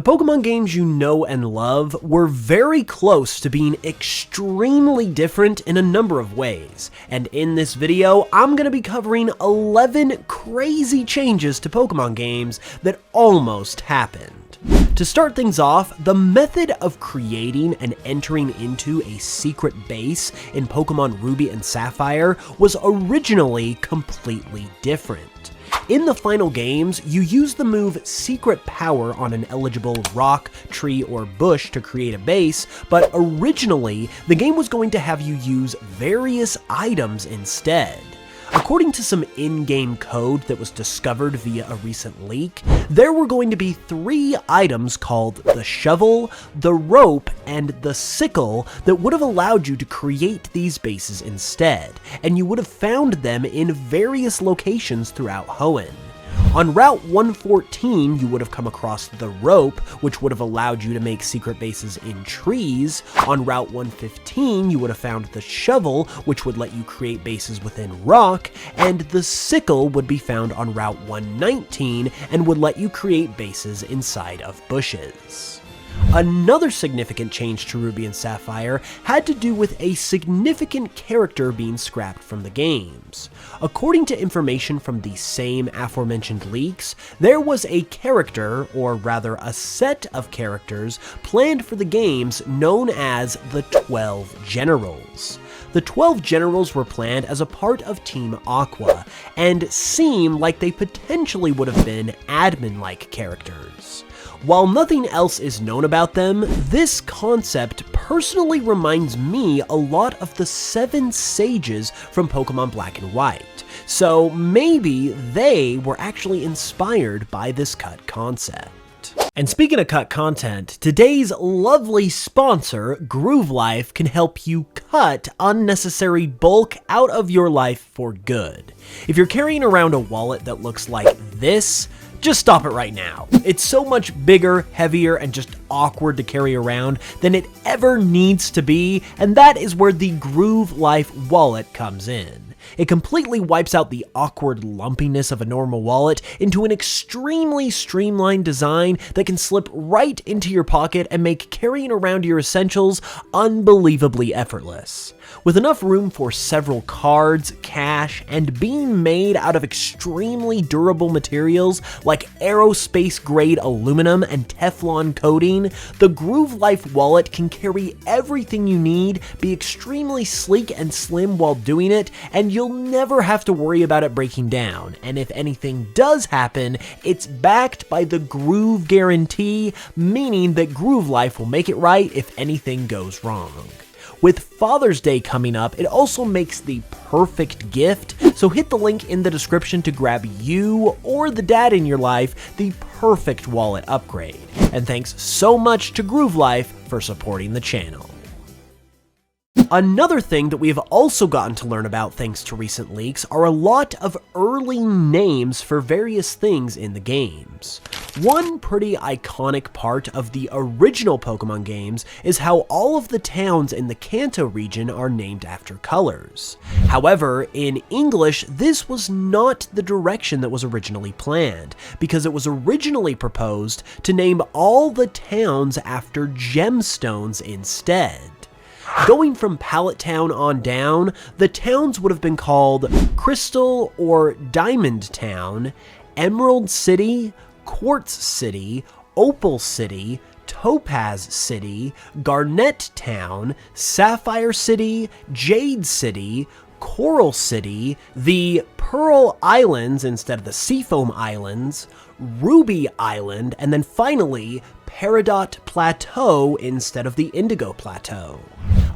The Pokemon games you know and love were very close to being extremely different in a number of ways, and in this video, I'm going to be covering 11 crazy changes to Pokemon games that almost happened. To start things off, the method of creating and entering into a secret base in Pokemon Ruby and Sapphire was originally completely different. In the final games, you use the move Secret Power on an eligible rock, tree, or bush to create a base, but originally, the game was going to have you use various items instead. According to some in-game code that was discovered via a recent leak, there were going to be 3 items called the shovel, the rope, and the sickle that would have allowed you to create these bases instead, and you would have found them in various locations throughout Hoenn. On Route 114, you would have come across the rope, which would have allowed you to make secret bases in trees. On Route 115, you would have found the shovel, which would let you create bases within rock, and the sickle would be found on Route 119 and would let you create bases inside of bushes. Another significant change to Ruby and Sapphire had to do with a significant character being scrapped from the games. According to information from the same aforementioned leaks, there was a character, or rather a set of characters, planned for the games known as the 12 Generals. The 12 Generals were planned as a part of Team Aqua, and seem like they potentially would have been admin-like characters. While nothing else is known about them, this concept personally reminds me a lot of the 7 Sages from Pokemon Black and White, so maybe they were actually inspired by this cut concept. And speaking of cut content, today's lovely sponsor, Groove Life, can help you cut unnecessary bulk out of your life for good. If you're carrying around a wallet that looks like this, just stop it right now. It's so much bigger, heavier, and just awkward to carry around than it ever needs to be, and that is where the Groove Life wallet comes in. It completely wipes out the awkward lumpiness of a normal wallet into an extremely streamlined design that can slip right into your pocket and make carrying around your essentials unbelievably effortless. With enough room for several cards, cash, and being made out of extremely durable materials like aerospace-grade aluminum and Teflon coating, the Groove Life wallet can carry everything you need, be extremely sleek and slim while doing it, and you'll never have to worry about it breaking down. And if anything does happen, it's backed by the Groove Guarantee, meaning that Groove Life will make it right if anything goes wrong. With Father's Day coming up, it also makes the perfect gift, so hit the link in the description to grab you or the dad in your life the perfect wallet upgrade. And thanks so much to Groove Life for supporting the channel. Another thing that we have also gotten to learn about thanks to recent leaks are a lot of early names for various things in the games. One pretty iconic part of the original Pokemon games is how all of the towns in the Kanto region are named after colors. However, in English, this was not the direction that was originally planned, because it was originally proposed to name all the towns after gemstones instead. Going from Pallet Town on down, the towns would have been called Crystal or Diamond Town, Emerald City, Quartz City, Opal City, Topaz City, Garnet Town, Sapphire City, Jade City, Coral City, the Pearl Islands instead of the Seafoam Islands, Ruby Island, and then finally Peridot Plateau instead of the Indigo Plateau.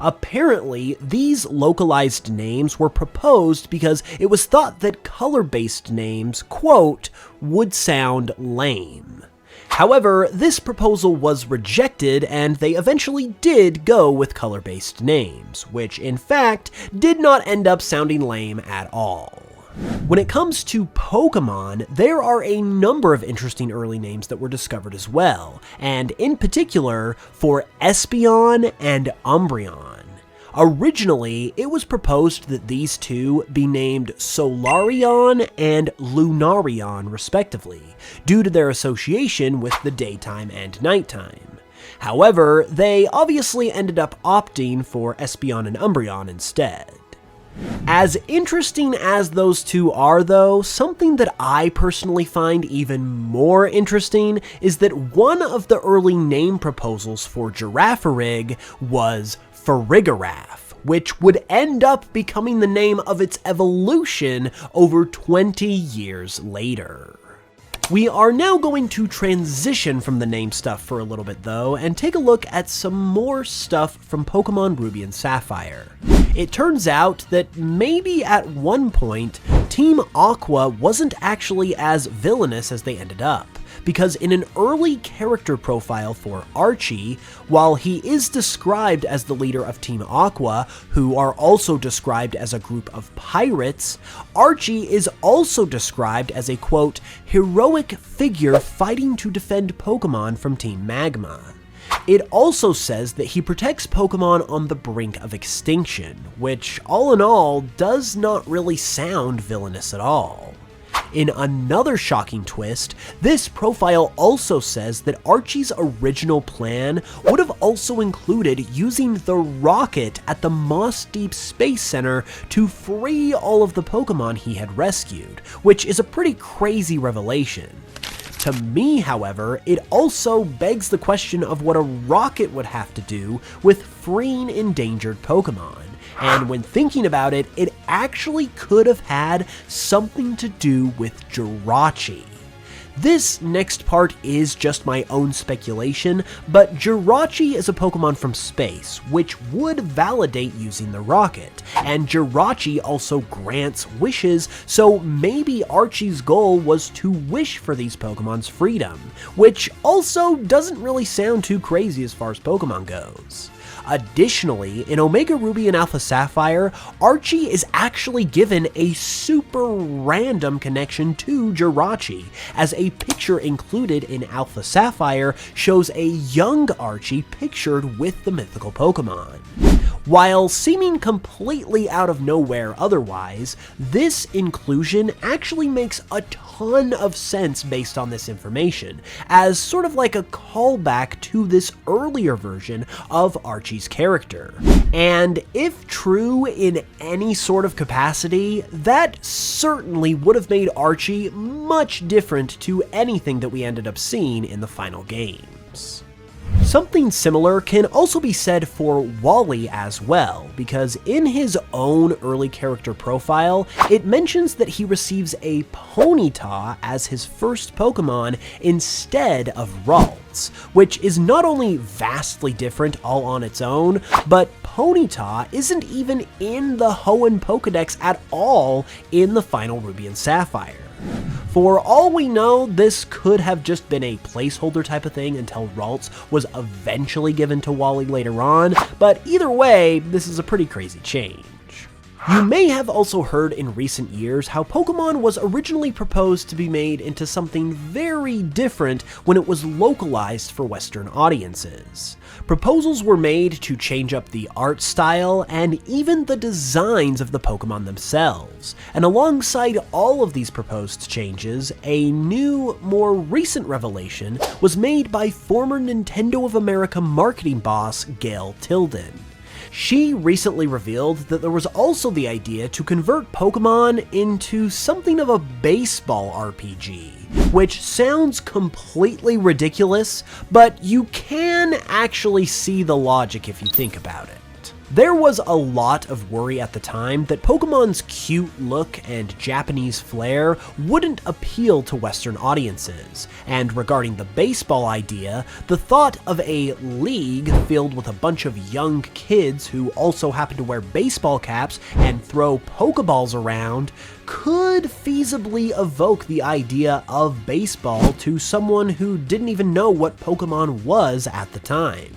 Apparently, these localized names were proposed because it was thought that color-based names, quote, would sound lame. However, this proposal was rejected, and they eventually did go with color-based names, which in fact did not end up sounding lame at all. When it comes to Pokemon, there are a number of interesting early names that were discovered as well, and in particular for Espeon and Umbreon. Originally, it was proposed that these two be named Solarion and Lunarion respectively, due to their association with the daytime and nighttime. However, they obviously ended up opting for Espeon and Umbreon instead. As interesting as those two are though, something that I personally find even more interesting is that one of the early name proposals for Girafarig was Farigiraf, which would end up becoming the name of its evolution over 20 years later. We are now going to transition from the name stuff for a little bit though, and take a look at some more stuff from Pokemon Ruby and Sapphire. It turns out that maybe at one point, Team Aqua wasn't actually as villainous as they ended up, because in an early character profile for Archie, while he is described as the leader of Team Aqua, who are also described as a group of pirates, Archie is also described as a, quote, heroic figure fighting to defend Pokemon from Team Magma. It also says that he protects Pokemon on the brink of extinction, which all in all does not really sound villainous at all. In another shocking twist, this profile also says that Archie's original plan would have also included using the rocket at the Moss Deep Space Center to free all of the Pokemon he had rescued, which is a pretty crazy revelation. To me, however, it also begs the question of what a rocket would have to do with freeing endangered Pokemon. And when thinking about it, it actually could have had something to do with Jirachi. This next part is just my own speculation, but Jirachi is a Pokemon from space, which would validate using the rocket, and Jirachi also grants wishes, so maybe Archie's goal was to wish for these Pokemon's freedom, which also doesn't really sound too crazy as far as Pokemon goes. Additionally, in Omega Ruby and Alpha Sapphire, Archie is actually given a super random connection to Jirachi, as a picture included in Alpha Sapphire shows a young Archie pictured with the mythical Pokemon. While seeming completely out of nowhere otherwise, this inclusion actually makes a ton of sense based on this information, as sort of like a callback to this earlier version of Archie's character. And if true in any sort of capacity, that certainly would have made Archie much different to anything that we ended up seeing in the final games. Something similar can also be said for Wally as well, because in his own early character profile, it mentions that he receives a Ponyta as his first Pokemon instead of Ralts, which is not only vastly different all on its own, but Ponyta isn't even in the Hoenn Pokedex at all in the final Ruby and Sapphire. For all we know, this could have just been a placeholder type of thing until Ralts was eventually given to Wally later on, but either way, this is a pretty crazy change. You may have also heard in recent years how Pokemon was originally proposed to be made into something very different when it was localized for Western audiences. Proposals were made to change up the art style and even the designs of the Pokemon themselves, and alongside all of these proposed changes, a new, more recent revelation was made by former Nintendo of America marketing boss Gail Tilden. She recently revealed that there was also the idea to convert Pokemon into something of a baseball RPG, which sounds completely ridiculous, but you can actually see the logic if you think about it. There was a lot of worry at the time that Pokemon's cute look and Japanese flair wouldn't appeal to Western audiences, and regarding the baseball idea, the thought of a league filled with a bunch of young kids who also happen to wear baseball caps and throw Pokeballs around could feasibly evoke the idea of baseball to someone who didn't even know what Pokemon was at the time.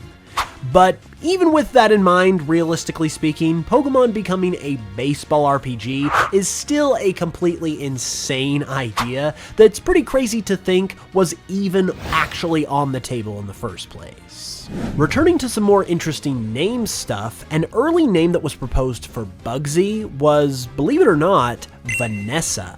But even with that in mind, realistically speaking, Pokémon becoming a baseball RPG is still a completely insane idea that's pretty crazy to think was even actually on the table in the first place. Returning to some more interesting name stuff, an early name that was proposed for Bugsy was, believe it or not, Vanessa.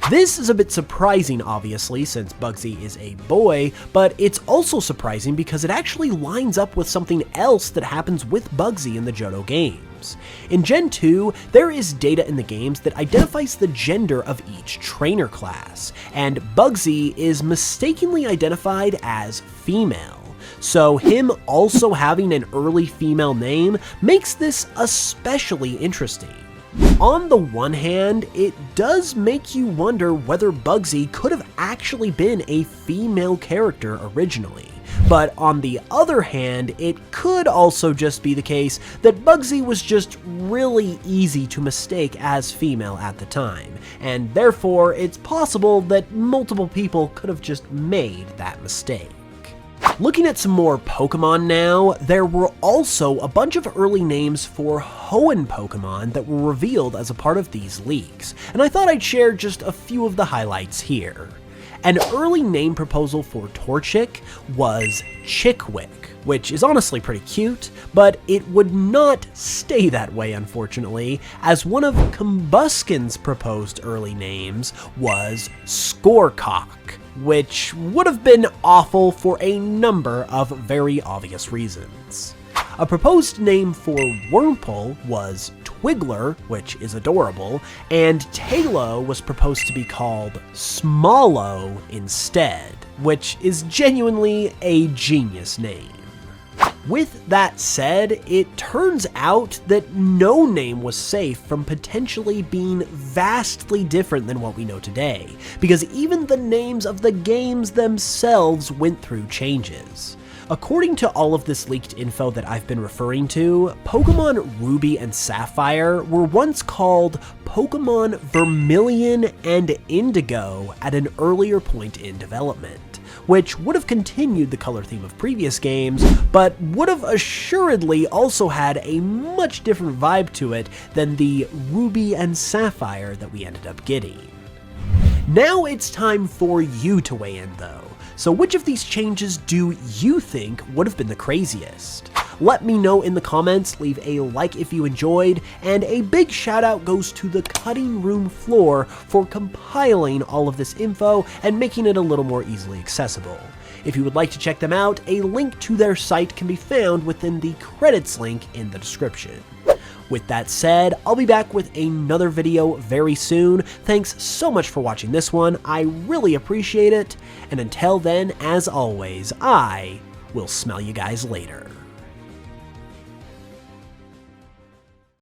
This is a bit surprising, obviously, since Bugsy is a boy, but it's also surprising because it actually lines up with something else that happens with Bugsy in the Johto games. In Gen 2, there is data in the games that identifies the gender of each trainer class, and Bugsy is mistakenly identified as female. So him also having an early female name makes this especially interesting. On the one hand, it does make you wonder whether Bugsy could have actually been a female character originally. But on the other hand, it could also just be the case that Bugsy was just really easy to mistake as female at the time, and therefore it's possible that multiple people could have just made that mistake. Looking at some more Pokemon now, there were also a bunch of early names for Hoenn Pokemon that were revealed as a part of these leaks, and I thought I'd share just a few of the highlights here. An early name proposal for Torchic was Chickwick, which is honestly pretty cute, but it would not stay that way unfortunately, as one of Combusken's proposed early names was Scorecock, which would have been awful for a number of very obvious reasons. A proposed name for Wurmple was Twiggler, which is adorable, and Tailo was proposed to be called Smollow instead, which is genuinely a genius name. With that said, it turns out that no name was safe from potentially being vastly different than what we know today, because even the names of the games themselves went through changes. According to all of this leaked info that I've been referring to, Pokemon Ruby and Sapphire were once called Pokemon Vermilion and Indigo at an earlier point in development, which would have continued the color theme of previous games, but would have assuredly also had a much different vibe to it than the Ruby and Sapphire that we ended up getting. Now it's time for you to weigh in though. So which of these changes do you think would have been the craziest? Let me know in the comments, leave a like if you enjoyed, and a big shout out goes to the cutting room floor for compiling all of this info and making it a little more easily accessible. If you would like to check them out, a link to their site can be found within the credits link in the description. With that said, I'll be back with another video very soon. Thanks so much for watching this one, I really appreciate it, and until then, as always, I will smell you guys later.